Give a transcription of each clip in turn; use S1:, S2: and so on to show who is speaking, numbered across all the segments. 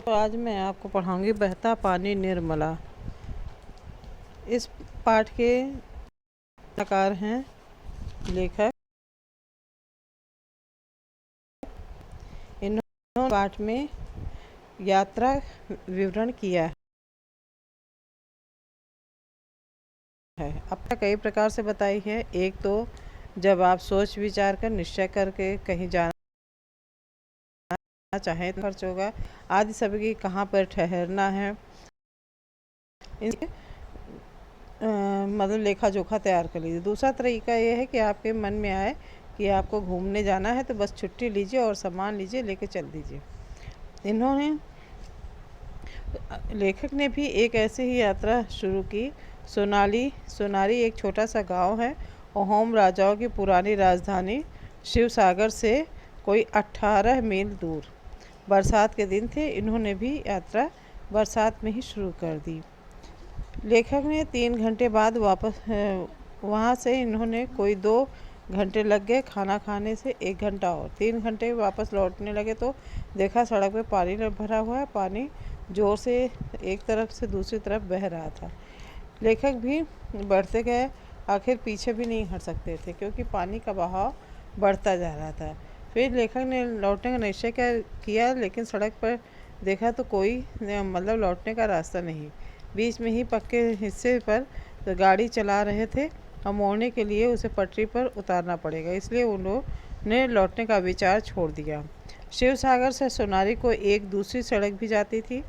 S1: तो आज मैं आपको पढ़ाऊंगी बहता पानी निर्मला। इस पाठ के कलाकार हैं लेखक। इन्होंने पाठ में यात्रा विवरण किया है। अपना कई प्रकार से बताई है। एक तो जब आप सोच विचार कर निश्चय करके कहीं जाना चाहें तो खर्च होगा आदि सभी कहाँ पर ठहरना है, मतलब लेखा जोखा तैयार कर लीजिए। दूसरा तरीका यह है कि आपके मन में आए कि आपको घूमने जाना है तो बस छुट्टी लीजिए और सामान लीजिए, लेके चल दीजिए। लेखक ने भी एक ऐसी ही यात्रा शुरू की। सोनारी एक छोटा सा गांव है और होम राजाओं की पुरानी राजधानी शिवसागर से कोई 18 मील दूर। बरसात के दिन थे। इन्होंने भी यात्रा बरसात में ही शुरू कर दी। लेखक ने 3 घंटे बाद वापस वहाँ से इन्होंने कोई 2 घंटे लग गए। खाना खाने से 1 घंटा और 3 घंटे वापस लौटने लगे तो देखा सड़क पे पानी भरा हुआ है। पानी ज़ोर से एक तरफ से दूसरी तरफ बह रहा था। लेखक भी बढ़ते गए, आखिर पीछे भी नहीं हट सकते थे क्योंकि पानी का बहाव बढ़ता जा रहा था। फिर लेखक ने लौटने का निश्चय किया, लेकिन सड़क पर देखा तो कोई मतलब लौटने का रास्ता नहीं। बीच में ही पक्के हिस्से पर तो गाड़ी चला रहे थे और मोड़ने के लिए उसे पटरी पर उतारना पड़ेगा, इसलिए उन्होंने लौटने का विचार छोड़ दिया। शिवसागर से सोनारी को एक दूसरी सड़क भी जाती थी,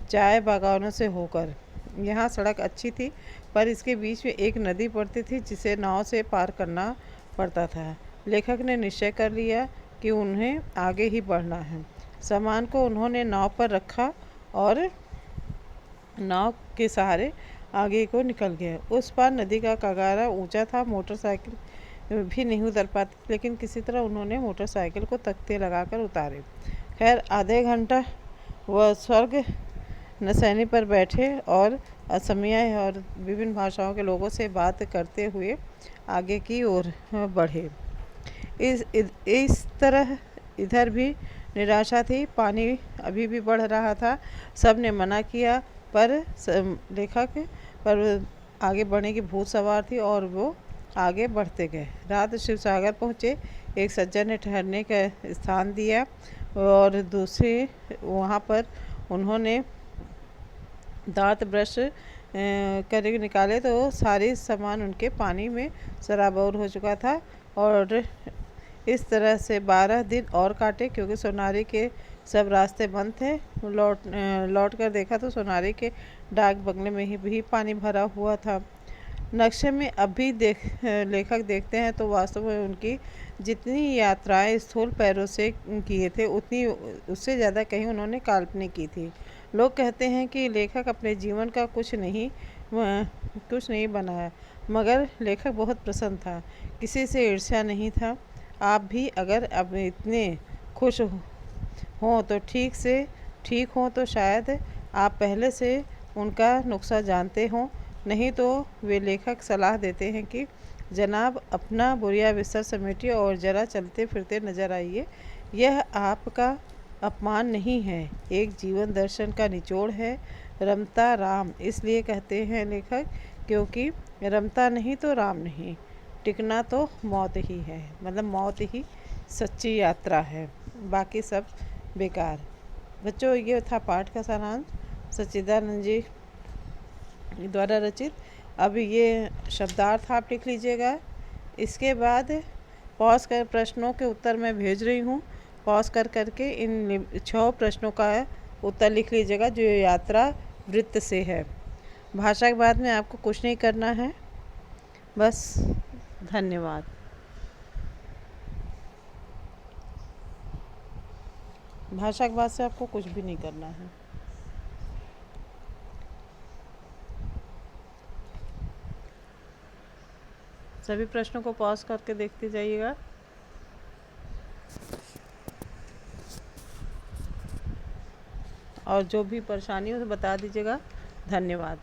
S1: चाय बागानों से होकर। यहाँ सड़क अच्छी थी पर इसके बीच में एक नदी पड़ती थी जिसे नाव से पार करना पड़ता था। लेखक ने निश्चय कर लिया कि उन्हें आगे ही बढ़ना है। सामान को उन्होंने नाव पर रखा और नाव के सहारे आगे को निकल गए। उस पार नदी का कगारा ऊंचा था, मोटरसाइकिल भी नहीं उतर पाती, लेकिन किसी तरह उन्होंने मोटरसाइकिल को तख्ते लगाकर उतारे। खैर आधे घंटा वह स्वर्ग नसैनी पर बैठे और असमिया और विभिन्न भाषाओं के लोगों से बात करते हुए आगे की ओर बढ़े। इस तरह इधर भी निराशा थी। पानी अभी भी बढ़ रहा था। सब ने मना किया पर लेखक पर आगे बढ़ने की भूत सवार थी और वो आगे बढ़ते गए। रात शिवसागर पहुँचे। एक सज्जन ने ठहरने का स्थान दिया और दूसरे वहाँ पर उन्होंने दांत ब्रश करके निकाले तो सारे सामान उनके पानी में सराबोर हो चुका था। और इस तरह से 12 दिन और काटे क्योंकि सोनारी के सब रास्ते बंद थे। लौट कर देखा तो सोनारी के डाक बंगले में ही भी पानी भरा हुआ था। नक्शे में अभी लेखक देखते हैं तो वास्तव में उनकी जितनी यात्राएं स्थूल पैरों से किए थे उतनी उससे ज़्यादा कहीं उन्होंने काल्पनिक की थी। लोग कहते हैं कि लेखक अपने जीवन का कुछ नहीं बनाया, मगर लेखक बहुत प्रसन्न था, किसी से ईर्ष्या नहीं था। आप भी अगर अब इतने खुश हों तो ठीक हों तो शायद आप पहले से उनका नुक्सा जानते हों, नहीं तो वे लेखक सलाह देते हैं कि जनाब अपना बोरिया बिस्तर समेटिए और ज़रा चलते फिरते नज़र आइए। यह आपका अपमान नहीं है, एक जीवन दर्शन का निचोड़ है। रमता राम इसलिए कहते हैं लेखक क्योंकि रमता नहीं तो राम नहीं, टिकना तो मौत ही है, मतलब मौत ही सच्ची यात्रा है, बाकी सब बेकार। बच्चों ये था पाठ का सारांश सच्चिदानंद जी द्वारा रचित। अब ये शब्दार्थ आप लिख लीजिएगा। इसके बाद पॉज कर प्रश्नों के उत्तर मैं भेज रही हूँ। पॉज कर करके इन 6 प्रश्नों का उत्तर लिख लीजिएगा जो यात्रा वृत्त से है। भाषा के बाद में आपको कुछ नहीं करना है, बस। धन्यवाद। भाषा के बाद से आपको कुछ भी नहीं करना है। सभी प्रश्नों को पॉज करके देखते जाइएगा। और जो भी परेशानी हो तो बता दीजिएगा। धन्यवाद।